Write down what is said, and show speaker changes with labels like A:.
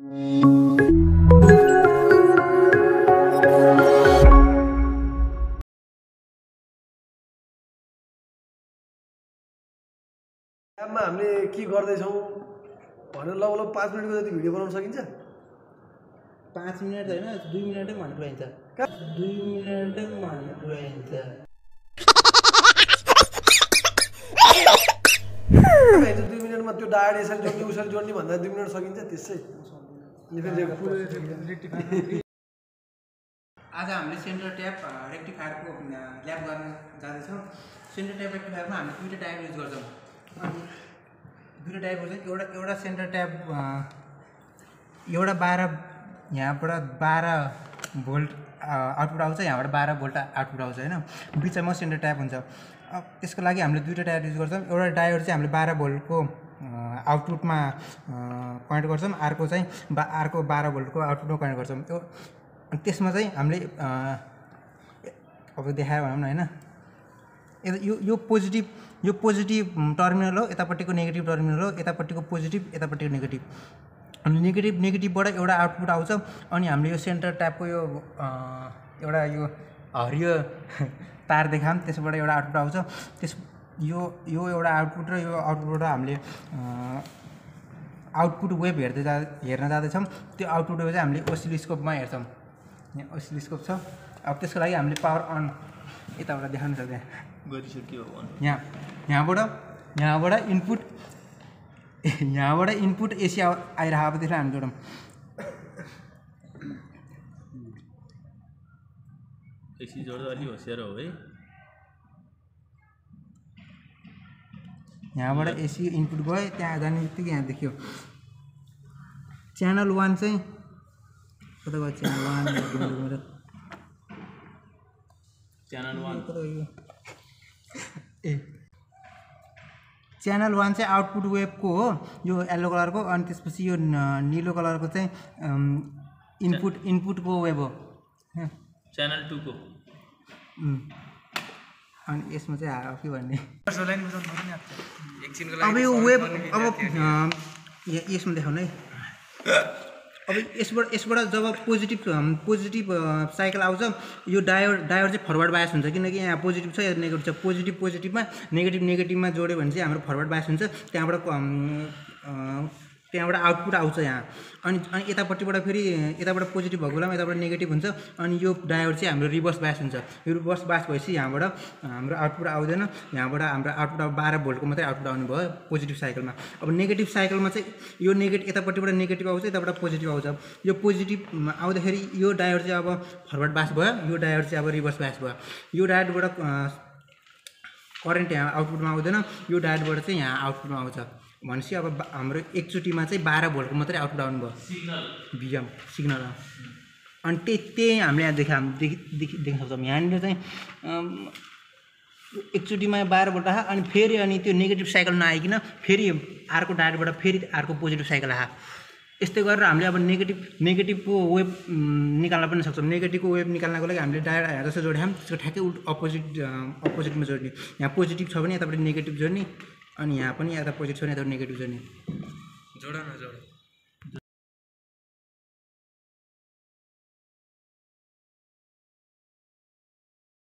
A: ल्याबमा हामीले के गर्दैछौँ भनेर लगभग 5 मिनटको जति भिडियो बनाउन सकिन्छ?
B: 5 मिनट होइन 2 मिनटै भन्नु पुऱ्याइन्छ। 2 मिनटै भन्नु पुऱ्याइन्छ।
A: 2 मिनटमा त्यो डायोड यसरी जोड्ने उसरी जोड्ने भन्दा 2 मिनट सकिन्छ त्यसै।
B: आज हामीले सेन्टर ट्याप रेक्टिफायरको ल्याब गर्न जाँदैछौँ। सेन्टर ट्याप रेक्टिफायरमा हामीले दुईवटा डायोड युज गर्छौँ। अनि दुईवटा डायोड गर्छौँ। एउटा सेन्टर ट्याप एउटा 12 यहाँबाट 12 भोल्ट आउटपुट आउँछ, यहाँबाट 12 भोल्ट आउटपुट आउँछ होइन। बिचमा सेन्टर ट्याप हुन्छ। त्यसको लागि हामीले दुईवटा डायोड युज गर्छौँ। एउटा डायोड चाहिँ हामीले 12 भोल्टको आउटपुटमा कनेक्ट गर्छौँ, अर्को चाहिँ अर्को 12 भोल्टको आउटपुटमा कनेक्ट गर्छौँ। त्यो त्यसमा चाहिँ हामीले अब देखायो भनौँ न होइन। यो पोजिटिभ टर्मिनल हो, यतापट्टिको नेगेटिभ टर्मिनल हो, यतापट्टिको पोजिटिभ, यतापट्टिको नेगेटिभ। अनि नेगेटिभबाट एउटा आउटपुट आउँछ। अनि हामीले यो सेन्टर ट्यापको यो एउटा यो हरियो तार देखाऊँ, त्यसबाट एउटा आउटपुट आउँछ। यो एउटा आउटपुट र यो आउटपुटबाट हामीले आउटपुट वेभ हेर्न जाँदैछौँ। त्यो आउटपुट वेभ चाहिँ हामीले ओसिलोस्कोपमा हेर्छौँ। यहाँ ओसिलोस्कोप छ। अब त्यसको लागि हामीले पावर अन यताबाट देखाउनु सक्छ
C: गरिसक्यो।
B: यहाँबाट इनपुट एसी आइरहेको, अब त्यसलाई हामी जोडौँ।
C: एसी जोड्दा अलि होसियार हो है।
B: यहाँबाट एसी इनपुट गयो, त्यहाँ जाने बित्तिकै यहाँ देखियो च्यानल 1 चाहिँ कता गयो? च्यानल 1 च्यानल 1 चाहिँ आउटपुट वेभको हो, यो येल्लो कलरको। अनि त्यसपछि यो निलो कलरको चाहिँ इनपुटको वेभ हो।
C: च्यानल 2 को।
B: अनि यसमा चाहिँ के भन्ने, अब यो वेभ अब यसमा देखाउनु है। अब यसबाट जब पोजिटिभ साइकल आउँछ, यो डायोड चाहिँ फरवर्ड बायस हुन्छ, किनकि यहाँ पोजिटिभ छ, यहाँ नेगेटिभ छ। पोजिटिभमा नेगेटिभमा जोड्यो भने चाहिँ हाम्रो फरवर्ड बायस हुन्छ। त्यहाँबाट आउटपुट आउँछ यहाँ। अनि यतापट्टिबाट फेरि यताबाट पोजिटिभ भएको बेलामा यताबाट नेगेटिभ हुन्छ। अनि यो डायोड चाहिँ हाम्रो रिभर्स बायस हुन्छ। यो रिभर्स बायस भएपछि यहाँबाट हाम्रो आउटपुट आउँदैन। यहाँबाट हाम्रो आउटपुट अब 12 भोल्टको मात्रै आउटपुट आउनु भयो पोजिटिभ साइकलमा। अब नेगेटिभ साइकलमा चाहिँ यो यतापट्टिबाट नेगेटिभ आउँछ, यताबाट पोजिटिभ आउँछ। यो पोजिटिभ आउँदाखेरि यो डायोड चाहिँ अब फरवर्ड बायस भयो, यो डायोड चाहिँ अब रिभर्स बायस भयो। यो डायोडबाट करेन्ट यहाँ आउटपुटमा आउँदैन, यो डायोडबाट चाहिँ यहाँ आउटपुटमा आउँछ। भनेपछि अब हाम्रो एकचोटिमा चाहिँ 12 भोल्टको मात्रै आउटपुट आउनु भयो सिग्नल। अनि त्यही हामीले यहाँ देख्न सक्छौँ। यहाँनिर चाहिँ एकचोटिमा 12 भोल्ट आयो, अनि फेरि अनि त्यो नेगेटिभ साइकल नआइकन फेरि अर्को डायोडबाट फेरि अर्को पोजिटिभ साइकल आयो। यस्तै गरेर हामीले अब नेगेटिभको वेभ निकाल्न पनि सक्छौँ। नेगेटिभको वेभ निकाल्नको लागि हामीले डायोड जस्तो जोड्यौँ त्यसको ठ्याक्कै अपोजिटमा जोड्ने। यहाँ पोजिटिभ छ भने यतापट्टि नेगेटिभ जोड्ने, अनि यहाँ पनि यता पोजिटिभ छ भने यता नेगेटिभ जोड्ने।
C: जोड